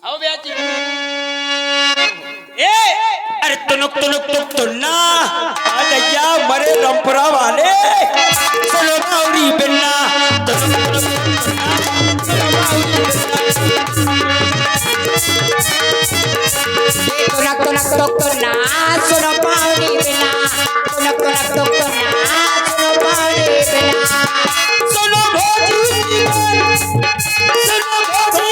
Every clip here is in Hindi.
आओ ब्याजी। ए अरे तुनुक तुनुक तुक तुन्ना आजैया मरे रंपरा वाले चलो बाउरी बिन्ना तुनुक तुनुक तुनक तुनक तुक तुन्ना सुनो बाउरी बिन्ना तुनक तुनक तुक तुन्ना सुनो बाउरी बिन्ना सुनो भोजी सुनो भोजी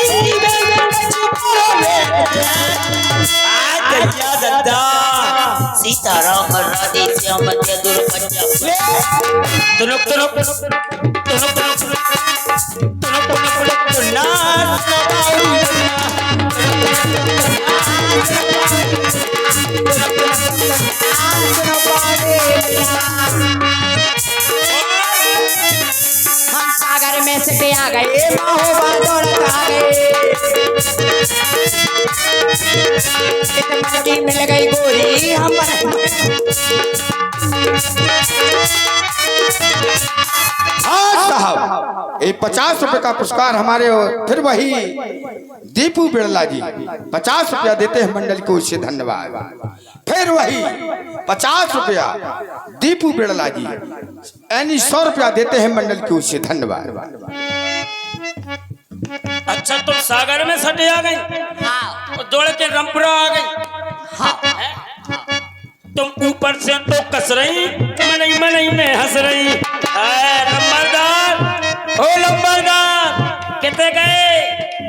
आजैया दादा सीताराम राधे श्याम मध्यदुर पंजाब तुनुक तुनुक तुनुक तुनुक तुनुक तुन्ना सुनो बाउरी हम सागर में से आ गए महोबा दौड़त आ गए इतनी मिल गई गोरी हम हाँ साहब, ये 50 रुपए का पुरस्कार हमारे फिर वही दीपू बिड़ला जी 50 रुपया देते हैं मंडल को, उससे धन्यवाद। फिर वही 50 रुपया दीपू बिड़ला जी यानी 100 रुपया देते हैं मंडल को, उससे धन्यवाद। अच्छा तुम सागर में सटे आ गई और दौड़ के रंपरा आ गई। तुम ऊपर से तो कस रही मनई मनई में हंस रही। लंबरदार ओ लंबरदार कितने गए?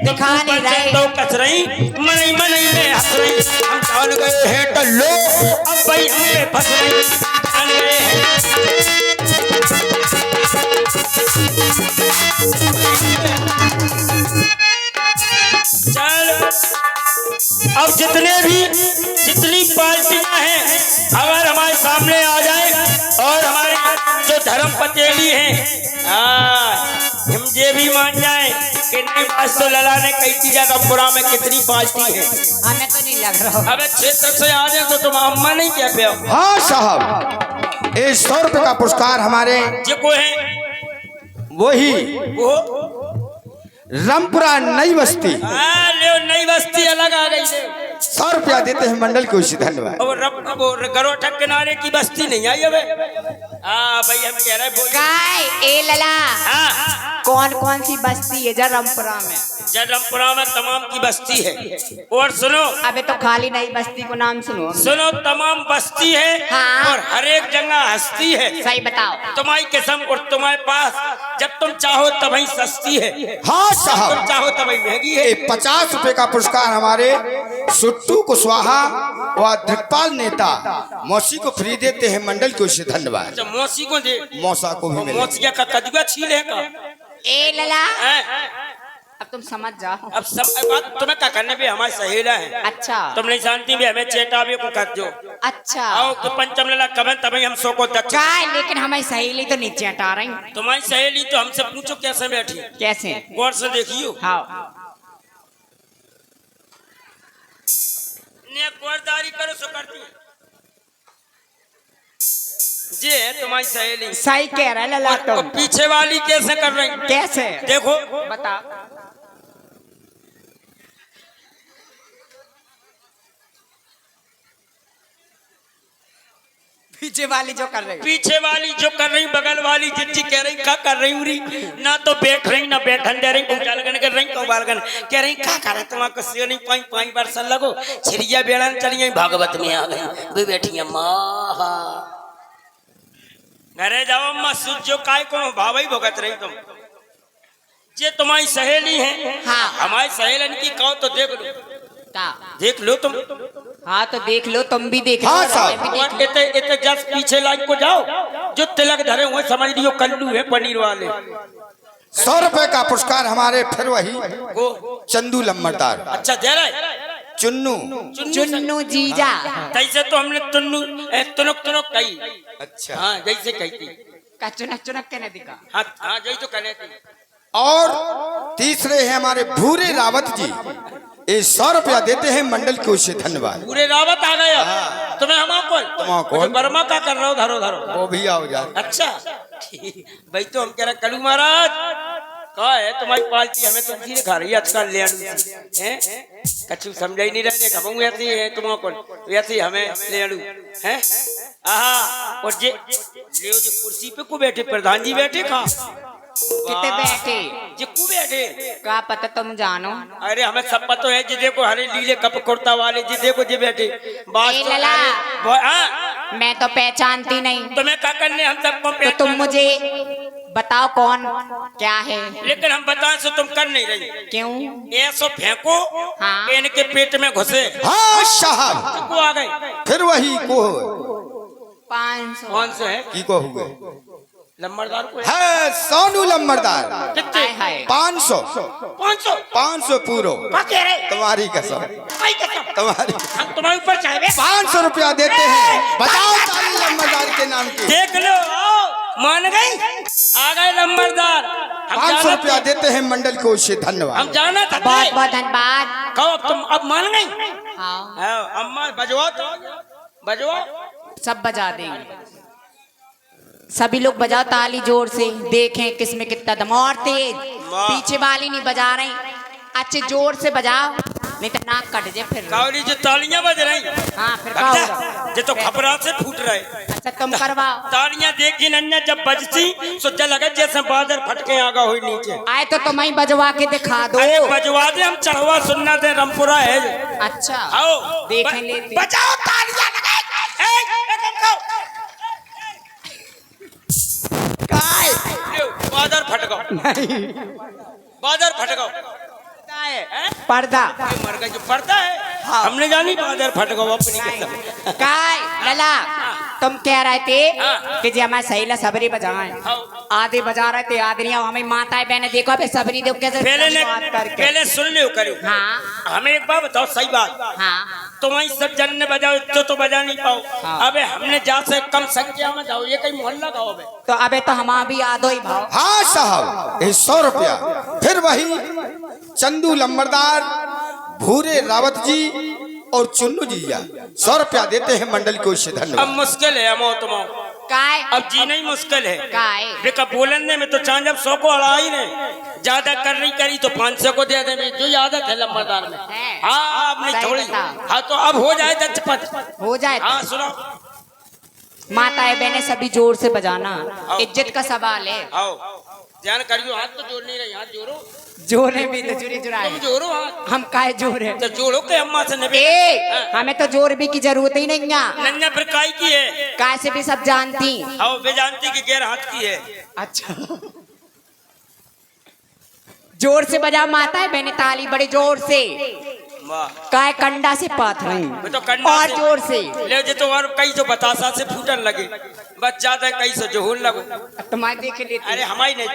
दिखाने रहे तो कस रही मनई मनई में हंस रही। हम जान गए हैं टल्लो अब भाई हम पे फंस रही। जान गए हैं चल अब जितनी पार्टियां हैं अगर हमारे सामने आ जाए और हमारे जो धर्म पतेली हैं हम ये भी मान जाए कि नहीं बात तो लला ने कही थी रंपुरा में कितनी पार्टी है। हमें तो नहीं लग रहा। अबे क्षेत्र से आ जाए तो तुम अम्मा नहीं कह पे। हाँ साहब, ये 100 रुपए का पुरस्कार हमारे जो को है वही वो रामपुरा नई बस्ती नई बस्ती अलग आ गई है। 100 रुपया देते हैं मंडल को, उससे धन्यवाद। और गरोठक किनारे की बस्ती नहीं आई अबे। भाई हम कह रहे बोल काय ए लला कौन कौन सी बस्ती है जरमपुरा में? जरमपुरा में तमाम की बस्ती है। और सुनो अबे तो खाली नई बस्ती को नाम सुनो तमाम बस्ती है। हाँ। और हर एक जगह हस्ती है। सही बताओ। तुम्हारी किस्म और तुम्हारे पास जब तुम चाहो तभी सस्ती है। हाँ साहब, तुम चाहो तभी महंगी है। ये 50 रुपए का पुरस्कार हमारे सुट्टू कुशवाहा व दिग्पाल नेता मौसी को फ्री देते हैं मंडल को, उससे धन्यवाद। मौसी को दे मौसा को भी मिले। मौसिया का कदुआ छील है का? ए लला अब तुम समझ जाओ। अब सब बात तुम्हें क्या करने भी हमारे सहेला है। अच्छा तुम नहीं जानती भी हमें चेता भी को कर दो। अच्छा आओ तो पंचम लला कब तभी हम सो को दक्ष। काय लेकिन हमारी सहेली तो नीचे हटा रही। तुम्हारी सहेली तो हमसे पूछो कैसे बैठी। कैसे? गौर से देखियो। हाँ ने गौरदारी करो सो करती जी है तुम्हारी सहेली। सही कह रहा है लला और पीछे वाली कैसे कर रही? कैसे देखो बता। पीछे वाली जो कर रही बगल वाली जिज्जी कह रही क्या कर रही उरी ना तो बैठ रही ना बैठन दे रही उजालगन कर रही कौबालगन कह रही क्या कर रहे तुम्हारा सियो नहीं पाई बरसन लगो छिरिया बेड़न चली गई भागवत में आ गई भी बैठी अम्मा। घरे जाओ अम्मा सूझो काय को भावई भुगत रही तुम। ये तुम्हारी सहेली है। हाँ। हमारी सहेलन की कहो तो देख लो तुम। हाँ तो देख लो तुम भी देख लो। हाँ साहब। इतने जस्ट पीछे लाइन को जाओ जो तिलक धरे हुए समझ लियो कल्लू है पनीर वाले। 100 रुपए का पुरस्कार हमारे फिर वही को चंदू लम्बरदार अच्छा दे रहे चुन्नू जीजा तैसे तो हमने तुनुक कही। अच्छा हाँ जैसे कही थी का चुनक कहने दिखा। हाँ जैसे तो कहने थी। और तीसरे हैं हमारे भूरे रावत जी, ये 100 रुपया देते हैं मंडल को, उससे धन्यवाद। पूरे रावत आ गया। तुम्हें हम कौन बर्मा का कर रहा हो धरो वो भी आओ जाए। अच्छा भाई तो हम कह रहे कलू महाराज कहा है तुम्हारी पार्टी हमें तो धीरे खा रही है आजकल ले हैं कछु समझ ही नहीं रहे कब ऐसे है तुमको ऐसे हमें ले आलू हैं आहा और जे ले जो कुर्सी पे को बैठे प्रधान जी बैठे कहा कितने बैठे जे को बैठे का पता तुम जानो। अरे हमें सब पता है जी देखो हरे लीले कप कुर्ता वाले जी देखो जी बैठे बात ए तो लला। हाँ मैं तो पहचानती नहीं, तुम्हें क्या करने हम सबको तो तुम मुझे बताओ कौन क्या है। लेकिन हम बताएं तो तुम कर नहीं रही क्यों? ऐसो फेंको हाँ। इनके पेट में घुसे हाँ साहब को आ गए फिर वही को 500। कौन से है की को हुए लंबरदार को है सोनू लंबरदार कितने हाय। 500 500 500 पूरो क्या कह रहे तुम्हारी कसम भाई कसम तुम्हारी हम तुम्हारे ऊपर चाहे 500 रुपया देते हैं बताओ ताली लंबरदार के नाम की देख लो आओ, मान गई आ गए लंबरदार 500 रुपया देते हैं मंडल को उससे धन्यवाद हम जाना था बहुत बहुत धन्यवाद। कहो अब तुम अब मान गई हाँ हाँ, अम्मा बजवाओ तो बजवाओ सब बजा देंगे, सभी लोग बजाओ ताली जोर से, देखें किसमें कितना दम। और तेज, वाह। पीछे वाली नहीं बजा रही, अच्छे जोर से बजाओ नहीं तो नाक कट जाए फिर। कावली जो तालियां बज रही हाँ फिर क्या होगा? ये तो खबरा से फूट रहे अच्छा तुम करवाओ। तालियां देखी नन्या जब बजती तो जल लगे जैसे बादल फटके आगा हुई नीचे आए तो तुम ही बजवा के दिखा दो। अरे बजवा दे हम चढ़वा सुनना दे रमपुरा है अच्छा आओ देखें लेते। बजाओ तालियां लगे बादल फट गो बादल फट गो पर्दा मर गए जो पड़ता है हमने जानी बादल फट गो अपनी कसम काय लला तुम कह रहे थे हाँ। कि जी हमारे सही ला सबरी बजाएं, आधे बजा रहे थे आधे नहीं। हमें माताएं बहने देखो अबे सबरी देखो कैसे बात करके। पहले सुन लियो करो हाँ हमें एक बात बताओ सही बात हाँ तुम्हारी सब जन ने बजाओ तो बजा नहीं पाओ हाँ। अबे हमने जा से कम संख्या में जाओ ये कहीं मोहल्ला गाओ बे तो अबे तो हम भी आधो ही भाव। हाँ साहब ये 100 रुपया फिर वही चंदू लंबरदार भूरे रावत जी और चुन्नू जीजा 100 रुपया देते हैं मंडल को इससे अब धन्यवाद। मुश्किल है अमो तुम काय अब जीना ही मुश्किल है काय देखा बोलने में तो चांद जब 100 को अड़ा ही नहीं ज्यादा कर रही करी तो 500 को दे दे जो आदत है लंबरदार में है। हाँ अब नहीं सही छोड़ी बताओ। हाँ तो अब हो जाए दचपत हो जाए हाँ तो। सुनो माताएं बहने सभी जोर से बजाना, इज्जत का सवाल है। आओ ध्यान करियो हाथ तो जोड़ नहीं रही हाथ जोड़ो जोरे भी तो जुड़ी जुड़ाए तुम जोड़ो हाथ हम काय जोर है। तो जोड़ो के अम्मा से नबी ए हमें तो जोर भी की जरूरत ही नहीं है, नन्या फिर काय की है काय से भी सब जानती। आओ बेजानती की गैर हाथ की है अच्छा जोर से बजा माताएं बहने ताली बड़े जोर से, वाह काय कंडा से पाथ रही मैं तो कंडा और से- जोर से। ले जे तो और कई तो बतासा से फूटन लगे बस ज्यादा कई से जोहर लगो तुम्हारे देख लेते अरे हमारी नहीं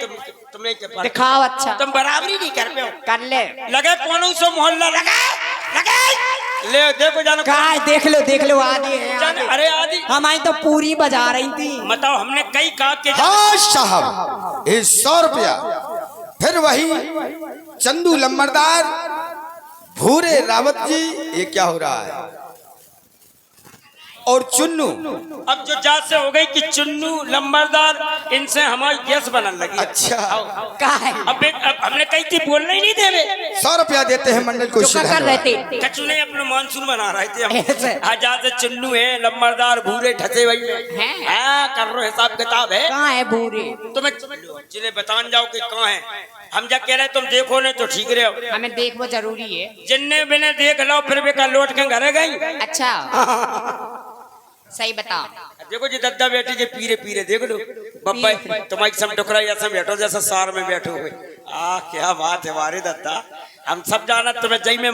तुम्हें क्या पता दिखाओ अच्छा तुम बराबरी नहीं कर पे कर ले। लगे कौन सो मोहल्ला लगे ले देखो जानो काय देख लो आदि है आदि। अरे आदि हमारी तो पूरी बजा रही थी। बताओ हमने कई का के हाँ साहब ये 100 रुपया फिर वही चंदू लंबरदार भूरे रावत जी ये क्या हो रहा है और चुन्नू अब जो जात से हो गई कि चुन्नू लंबरदार इनसे हमारी गैस बनने लगी अच्छा काय अब हमने कई थी बोलना ही नहीं दे रहे 100 रुपया देते हैं मंडल को जो इससे कर रहे धन्यवाद। थे कचू नहीं अपना मानसून बना रहे थे ऐसे। हम आज जाते चुन्नू है लंबरदार भूरे ठसे वही हैं? हाँ कर रो हिसाब किताब है कहाँ है बूढ़े? तुम्हें जिन्हें बतान जाओ कि कहाँ है हम जब कह रहे तुम देखो नहीं तो ठीक रहे हो हमें देखो जरूरी है। जिन्ने बिने देख लो फिर बेकार लौट के घर गई अच्छा सही बताओ। देखो जी दद्दा बेटी जी पीरे पीरे देख लो बब्बा तुम्हारी सब टुकड़ा ऐसा बैठो जैसा सार में बैठो हुए आ क्या बात है हमारे दद्दा हम सब जाना तुम्हें जई में